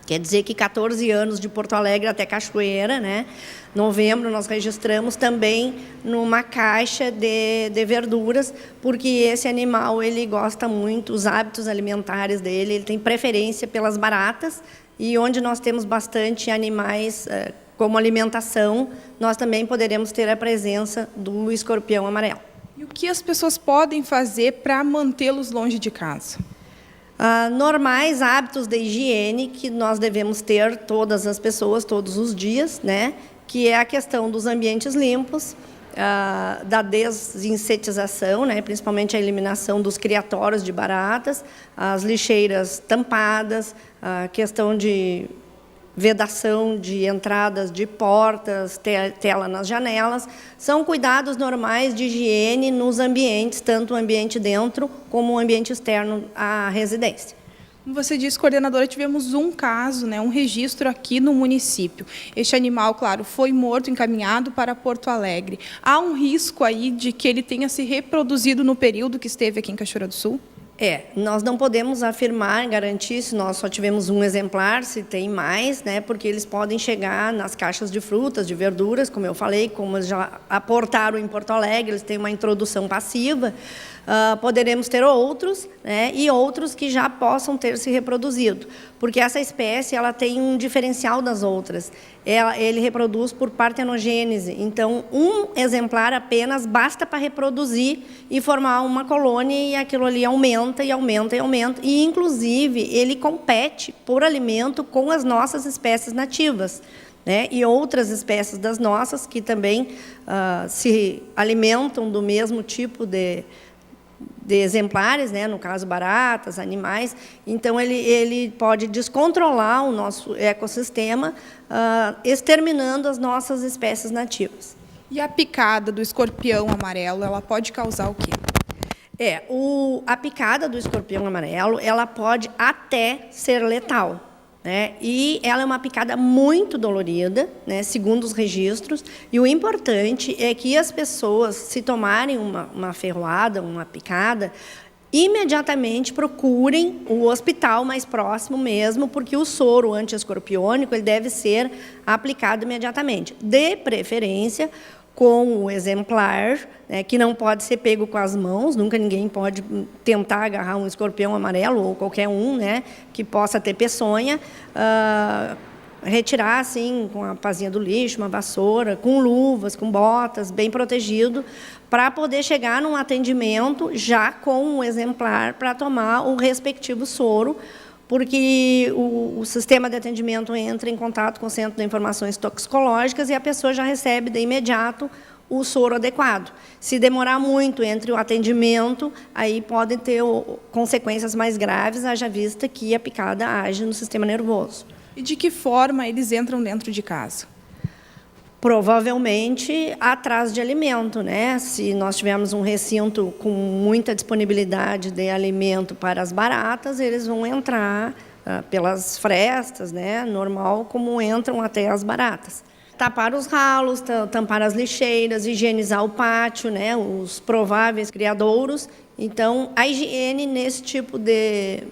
Quer dizer que 14 anos de Porto Alegre até Cachoeira, né? Novembro nós registramos também numa caixa de verduras, porque esse animal ele gosta muito, os hábitos alimentares dele, ele tem preferência pelas baratas, e onde nós temos bastante animais como alimentação, nós também poderemos ter a presença do escorpião amarelo. E o que as pessoas podem fazer para mantê-los longe de casa? Normais hábitos de higiene que nós devemos ter, todas as pessoas, todos os dias, né? Que é a questão dos ambientes limpos, da desinsetização, né? Principalmente a eliminação dos criatórios de baratas, as lixeiras tampadas, a questão de vedação de entradas de portas, tela nas janelas. São cuidados normais de higiene nos ambientes, tanto o ambiente dentro como o ambiente externo à residência. Como você disse, coordenadora, tivemos um caso, né, um registro aqui no município. Este animal, claro, foi morto, encaminhado para Porto Alegre. Há um risco aí de que ele tenha se reproduzido no período que esteve aqui em Cachoeira do Sul? Nós não podemos afirmar, garantir se nós só tivemos um exemplar, se tem mais, né? Porque eles podem chegar nas caixas de frutas, de verduras, como eu falei, como eles já aportaram em Porto Alegre, eles têm uma introdução passiva. Poderemos ter outros, né? E outros que já possam ter se reproduzido, porque essa espécie ela tem um diferencial das outras. Ele reproduz por partenogênese, então um exemplar apenas basta para reproduzir e formar uma colônia, e aquilo ali aumenta e aumenta e aumenta, e inclusive ele compete por alimento com as nossas espécies nativas, né? E outras espécies das nossas que também se alimentam do mesmo tipo de exemplares, né? No caso baratas, animais. Então ele pode descontrolar o nosso ecossistema, exterminando as nossas espécies nativas. E a picada do escorpião amarelo, ela pode causar o quê? A picada do escorpião amarelo, ela pode até ser letal, né? E ela é uma picada muito dolorida, né? Segundo os registros. E o importante é que as pessoas, se tomarem uma ferroada, uma picada, imediatamente procurem o hospital mais próximo mesmo, porque o soro antiescorpiônico ele deve ser aplicado imediatamente. De preferência com o exemplar, né, que não pode ser pego com as mãos, nunca ninguém pode tentar agarrar um escorpião amarelo ou qualquer um, né, que possa ter peçonha, retirar assim com a pazinha do lixo, uma vassoura, com luvas, com botas, bem protegido, para poder chegar num atendimento já com um exemplar para tomar o respectivo soro, porque o sistema de atendimento entra em contato com o Centro de Informações Toxicológicas e a pessoa já recebe de imediato o soro adequado. Se demorar muito entre o atendimento, aí podem ter consequências mais graves, haja vista que a picada age no sistema nervoso. E de que forma eles entram dentro de casa? Provavelmente atrás de alimento, né? Se nós tivermos um recinto com muita disponibilidade de alimento para as baratas, eles vão entrar pelas frestas, né? Normal, como entram até as baratas. Tapar os ralos, tampar as lixeiras, higienizar o pátio, né? Os prováveis criadouros. Então, a higiene nesse tipo de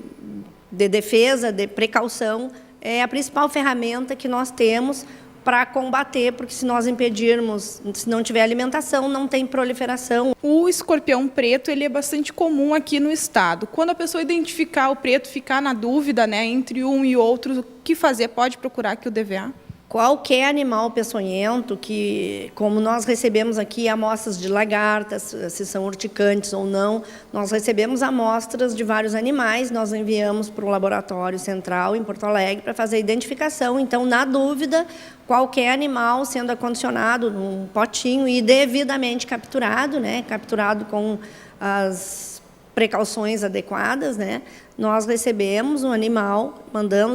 defesa, de precaução, é a principal ferramenta que nós temos para combater, porque se nós impedirmos, se não tiver alimentação, não tem proliferação. O escorpião preto ele é bastante comum aqui no estado. Quando a pessoa identificar o preto, ficar na dúvida, né, entre um e outro, o que fazer? Pode procurar aqui o DVA? Qualquer animal peçonhento, que, como nós recebemos aqui amostras de lagartas, se são urticantes ou não, nós recebemos amostras de vários animais, nós enviamos para o laboratório central em Porto Alegre para fazer a identificação. Então, na dúvida, qualquer animal sendo acondicionado num potinho e devidamente capturado, né, capturado com as precauções adequadas, né, nós recebemos um animal,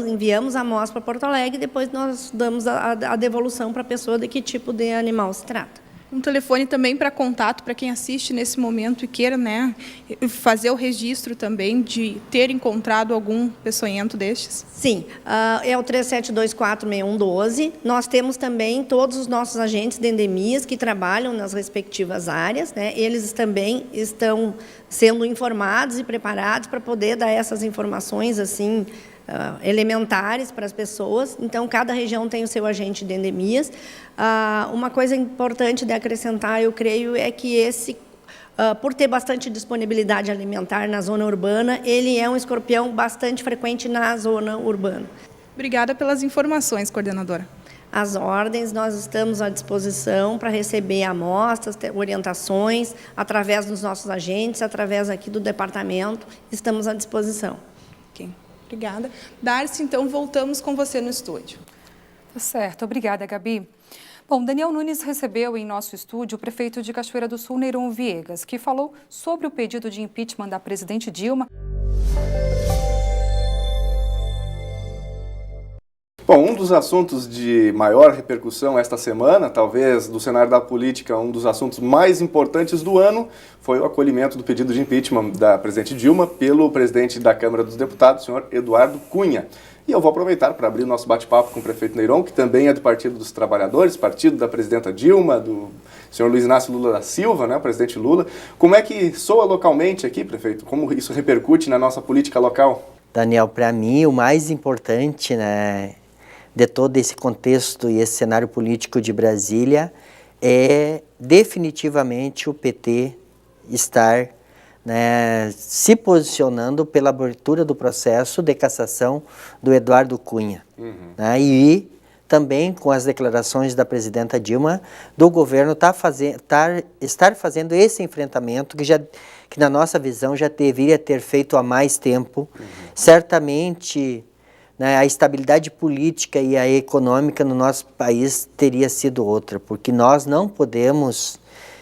enviamos a amostra para Porto Alegre e depois nós damos a devolução para a pessoa de que tipo de animal se trata. Um telefone também para contato para quem assiste nesse momento e queira, né, fazer o registro também de ter encontrado algum peçonhento destes? Sim, é o 37246112. Nós temos também todos os nossos agentes de endemias que trabalham nas respectivas áreas, né? Eles também estão sendo informados e preparados para poder dar essas informações assim elementares para as pessoas. Então, cada região tem o seu agente de endemias. Uma coisa importante de acrescentar, eu creio, é que por ter bastante disponibilidade alimentar na zona urbana, ele é um escorpião bastante frequente na zona urbana. Obrigada pelas informações, coordenadora. As ordens, nós estamos à disposição para receber amostras, orientações, através dos nossos agentes, através aqui do departamento, estamos à disposição. Ok. Obrigada. Darcy, então, voltamos com você no estúdio. Tá certo. Obrigada, Gabi. Bom, Daniel Nunes recebeu em nosso estúdio o prefeito de Cachoeira do Sul, Neyron Viegas, que falou sobre o pedido de impeachment da presidente Dilma. Bom, um dos assuntos de maior repercussão esta semana, talvez do cenário da política, um dos assuntos mais importantes do ano, foi o acolhimento do pedido de impeachment da presidente Dilma pelo presidente da Câmara dos Deputados, senhor Eduardo Cunha. E eu vou aproveitar para abrir o nosso bate-papo com o prefeito Neyron, que também é do Partido dos Trabalhadores, partido da presidenta Dilma, do senhor Luiz Inácio Lula da Silva, né, o presidente Lula. Como é que soa localmente aqui, prefeito? Como isso repercute na nossa política local? Daniel, para mim o mais importante, né, de todo esse contexto e esse cenário político de Brasília é definitivamente o PT estar, né, se posicionando pela abertura do processo de cassação do Eduardo Cunha. Né, e também com as declarações da presidenta Dilma, do governo estar fazendo esse enfrentamento que na nossa visão já deveria ter feito há mais tempo. Certamente, né, a estabilidade política e a econômica no nosso país teria sido outra, porque nós não podemos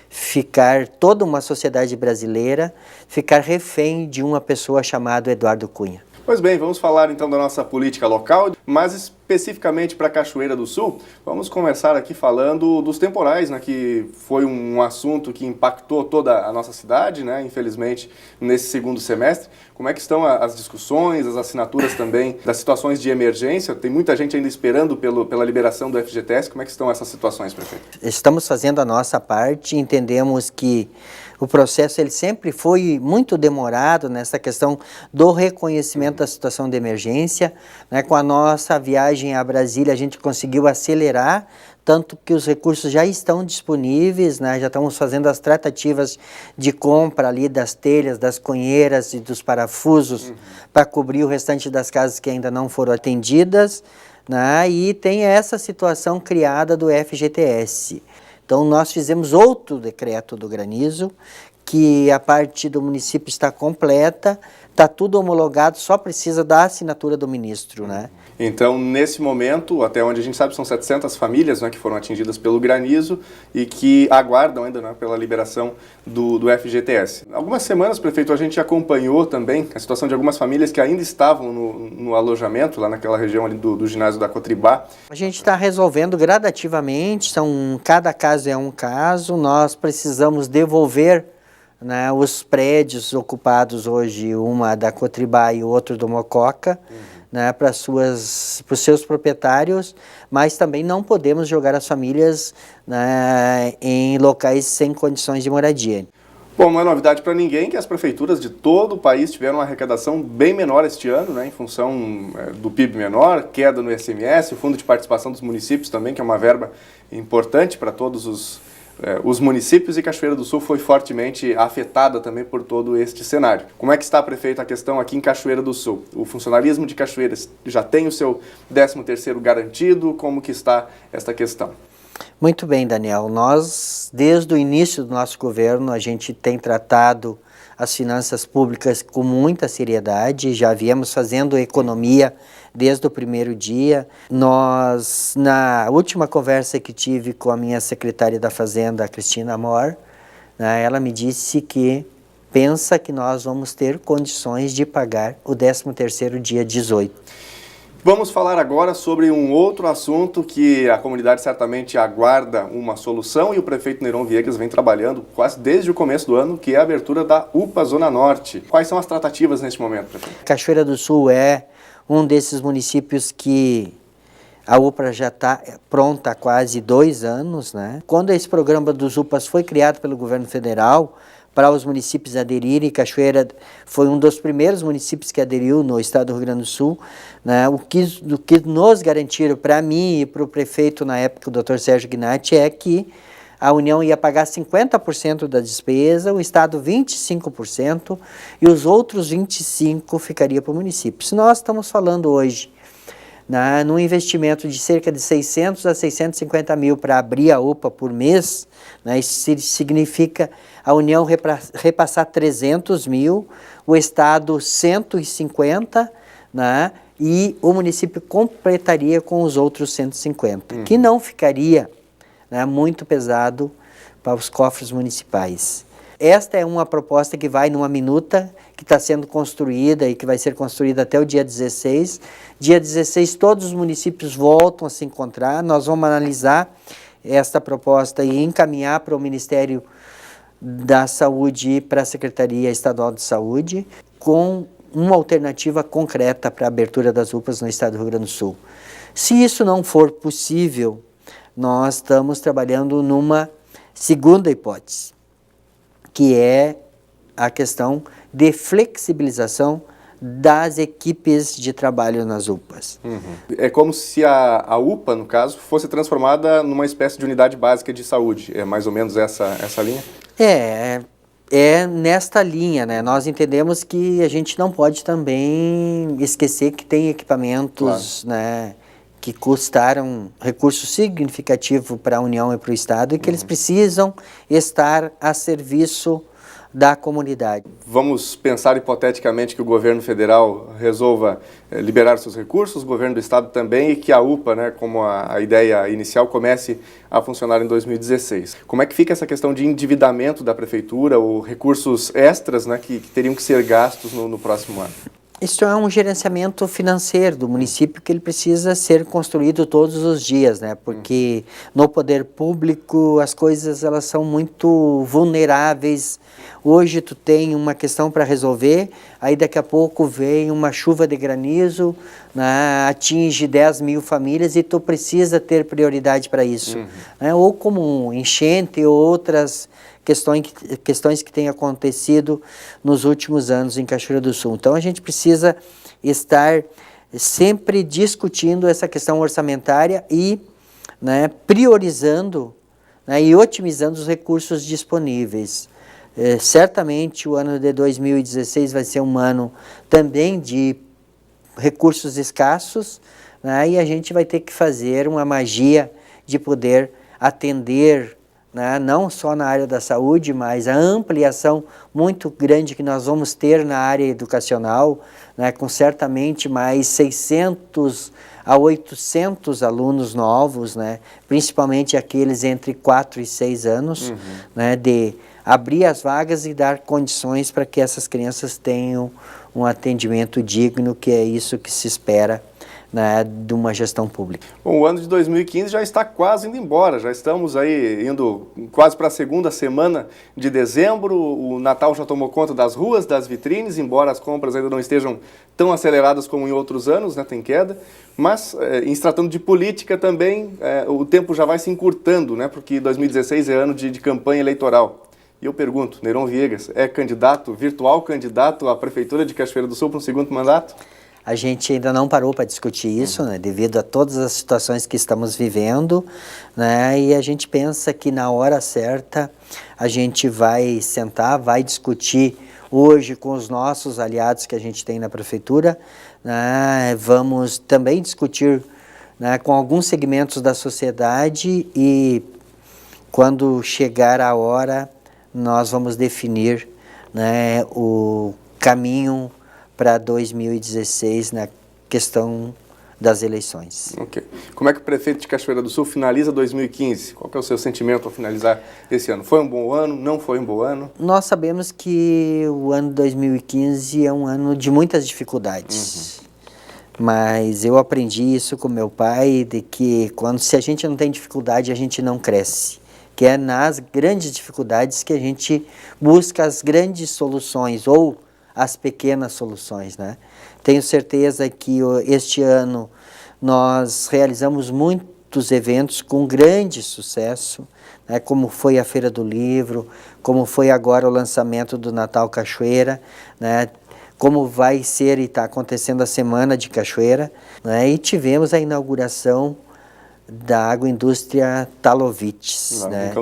ficar, toda uma sociedade brasileira, ficar refém de uma pessoa chamada Eduardo Cunha. Pois bem, vamos falar então da nossa política local, mas especificamente para Cachoeira do Sul. Vamos começar aqui falando dos temporais, né, que foi um assunto que impactou toda a nossa cidade, né, infelizmente, nesse segundo semestre. Como é que estão as discussões, as assinaturas também das situações de emergência? Tem muita gente ainda esperando pela liberação do FGTS. Como é que estão essas situações, prefeito? Estamos fazendo a nossa parte, entendemos que o processo ele sempre foi muito demorado nessa questão do reconhecimento da situação de emergência. Né? Com a nossa viagem a Brasília, a gente conseguiu acelerar, tanto que os recursos já estão disponíveis, né? Já estamos fazendo as tratativas de compra ali das telhas, das conheiras e dos parafusos para cobrir o restante das casas que ainda não foram atendidas. Né? E tem essa situação criada do FGTS. Então, nós fizemos outro decreto do granizo, que a parte do município está completa, está tudo homologado, só precisa da assinatura do ministro, né? Então, nesse momento, até onde a gente sabe, são 700 famílias, né, que foram atingidas pelo granizo e que aguardam ainda, né, pela liberação do FGTS. Algumas semanas, prefeito, a gente acompanhou também a situação de algumas famílias que ainda estavam no alojamento, lá naquela região ali do ginásio da Cotribá. A gente está resolvendo gradativamente, cada caso é um caso, nós precisamos devolver, né, os prédios ocupados hoje, uma da Cotribá e o outro do Mococa, né, para os seus proprietários, mas também não podemos jogar as famílias, né, em locais sem condições de moradia. Bom, não é novidade para ninguém que as prefeituras de todo o país tiveram uma arrecadação bem menor este ano, né, em função do PIB menor, queda no ICMS, o Fundo de Participação dos Municípios também, que é uma verba importante para todos os municípios, e Cachoeira do Sul foi fortemente afetada também por todo este cenário. Como é que está, prefeito, a questão aqui em Cachoeira do Sul? O funcionalismo de Cachoeira já tem o seu 13º garantido? Como que está esta questão? Muito bem, Daniel. Nós, desde o início do nosso governo, a gente tem tratado as finanças públicas com muita seriedade, já viemos fazendo economia desde o primeiro dia. Nós, na última conversa que tive com a minha secretária da Fazenda, a Cristina Amor, né, ela me disse que pensa que nós vamos ter condições de pagar o 13º dia 18. Vamos falar agora sobre um outro assunto que a comunidade certamente aguarda uma solução, e o prefeito Neyron Viegas vem trabalhando quase desde o começo do ano, que é a abertura da UPA Zona Norte. Quais são as tratativas neste momento, prefeito? Cachoeira do Sul é um desses municípios que a UPA já está pronta há quase 2 anos, né? Quando esse programa dos UPAs foi criado pelo governo federal para os municípios aderirem, Cachoeira foi um dos primeiros municípios que aderiu no estado do Rio Grande do Sul, né? O que nos garantiram, para mim e para o prefeito na época, o Dr. Sérgio Gnatti, é que a União ia pagar 50% da despesa, o Estado 25% e os outros 25% ficaria para o município. Se nós estamos falando hoje, né, num investimento de cerca de 600 a 650 mil para abrir a UPA por mês, né, isso significa a União repassar 300 mil, o Estado 150, né, e o município completaria com os outros 150, que não ficaria, né, muito pesado para os cofres municipais. Esta é uma proposta que vai numa minuta, que que está sendo construída e que vai ser construída até o dia 16. Dia 16 todos os municípios voltam a se encontrar, nós vamos analisar esta proposta e encaminhar para o Ministério da Saúde e para a Secretaria Estadual de Saúde com uma alternativa concreta para a abertura das UPAs no estado do Rio Grande do Sul. Se isso não for possível, nós estamos trabalhando numa segunda hipótese, que é a questão de flexibilização das equipes de trabalho nas UPAs. É como se a UPA, no caso, fosse transformada numa espécie de unidade básica de saúde. É mais ou menos essa linha? É nesta linha, né? Nós entendemos que a gente não pode também esquecer que tem equipamentos, né, que custaram recurso significativo para a União e para o Estado e que eles precisam estar a serviço da comunidade. Vamos pensar hipoteticamente que o governo federal resolva liberar seus recursos, o governo do estado também, e que a UPA, né, como a ideia inicial, comece a funcionar em 2016. Como é que fica essa questão de endividamento da prefeitura, ou recursos extras, né, que teriam que ser gastos no próximo ano? Isso é um gerenciamento financeiro do município que ele precisa ser construído todos os dias, né? Porque no poder público as coisas elas são muito vulneráveis. Hoje tu tem uma questão para resolver, aí daqui a pouco vem uma chuva de granizo, né, atinge 10 mil famílias e tu precisa ter prioridade para isso. Né? Ou como enchente ou outras questões que têm acontecido nos últimos anos em Cachoeira do Sul. Então a gente precisa estar sempre discutindo essa questão orçamentária e, né, priorizando, né, e otimizando os recursos disponíveis. Certamente o ano de 2016 vai ser um ano também de recursos escassos, né, e a gente vai ter que fazer uma magia de poder atender, né, não só na área da saúde, mas a ampliação muito grande que nós vamos ter na área educacional, né, com certamente mais 600 a 800 alunos novos, né, principalmente aqueles entre 4 e 6 anos, né, de abrir as vagas e dar condições para que essas crianças tenham um atendimento digno, que é isso que se espera, né, de uma gestão pública. Bom, o ano de 2015 já está quase indo embora, já estamos aí indo quase para a segunda semana de dezembro, o Natal já tomou conta das ruas, das vitrines, embora as compras ainda não estejam tão aceleradas como em outros anos, né, tem queda, mas em se tratando de política também, o tempo já vai se encurtando, né, porque 2016 é ano de campanha eleitoral. E eu pergunto, Neron Viegas é virtual candidato à Prefeitura de Cachoeira do Sul para um segundo mandato? A gente ainda não parou para discutir isso, né, devido a todas as situações que estamos vivendo, né, e a gente pensa que na hora certa a gente vai sentar, vai discutir hoje com os nossos aliados que a gente tem na Prefeitura, né, vamos também discutir, né, com alguns segmentos da sociedade e quando chegar a hora nós vamos definir, né, o caminho para 2016 na questão das eleições. Ok. Como é que o prefeito de Cachoeira do Sul finaliza 2015? Qual que é o seu sentimento ao finalizar esse ano? Foi um bom ano? Não foi um bom ano? Nós sabemos que o ano 2015 é um ano de muitas dificuldades. Mas eu aprendi isso com meu pai, de que se a gente não tem dificuldade, a gente não cresce. Que é nas grandes dificuldades que a gente busca as grandes soluções ou as pequenas soluções, né? Tenho certeza que este ano nós realizamos muitos eventos com grande sucesso, né? Como foi a Feira do Livro, como foi agora o lançamento do Natal Cachoeira, né? Como vai ser e está acontecendo a Semana de Cachoeira, né? E tivemos a inauguração da agroindústria Talovitz, né,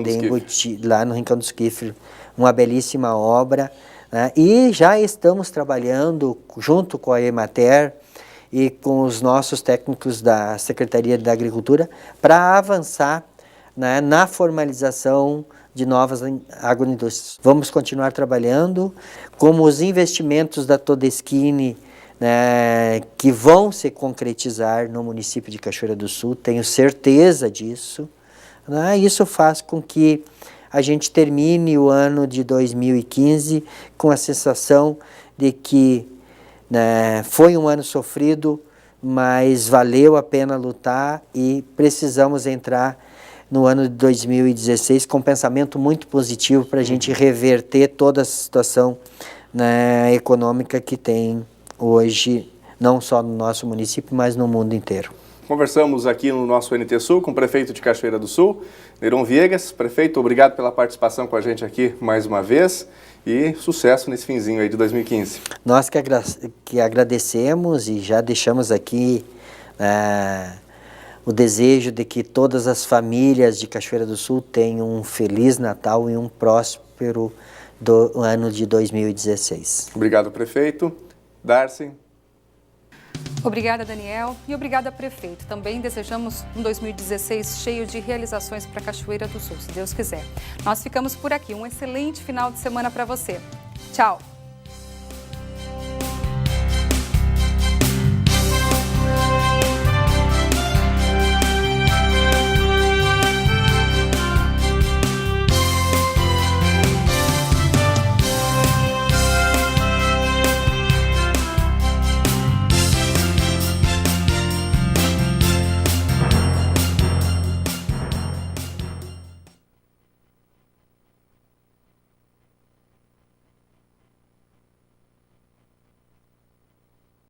lá no Rincão do Esquifre, uma belíssima obra, né, e já estamos trabalhando junto com a Emater e com os nossos técnicos da Secretaria da Agricultura para avançar, né, na formalização de novas agroindústrias. Vamos continuar trabalhando, como os investimentos da Todeschini, né, que vão se concretizar no município de Cachoeira do Sul, tenho certeza disso, né? Isso faz com que a gente termine o ano de 2015 com a sensação de que foi um ano sofrido, mas valeu a pena lutar e precisamos entrar no ano de 2016 com um pensamento muito positivo para a gente reverter toda a situação econômica que tem hoje, não só no nosso município, mas no mundo inteiro. Conversamos aqui no nosso NT Sul com o prefeito de Cachoeira do Sul, Neron Viegas. Prefeito, obrigado pela participação com a gente aqui mais uma vez e sucesso nesse finzinho aí de 2015. Nós que agradecemos e já deixamos aqui o desejo de que todas as famílias de Cachoeira do Sul tenham um feliz Natal e um próspero ano de 2016. Obrigado, prefeito. Darcy. Obrigada, Daniel, e obrigada, prefeito. Também desejamos um 2016 cheio de realizações para Cachoeira do Sul, se Deus quiser. Nós ficamos por aqui. Um excelente final de semana para você. Tchau!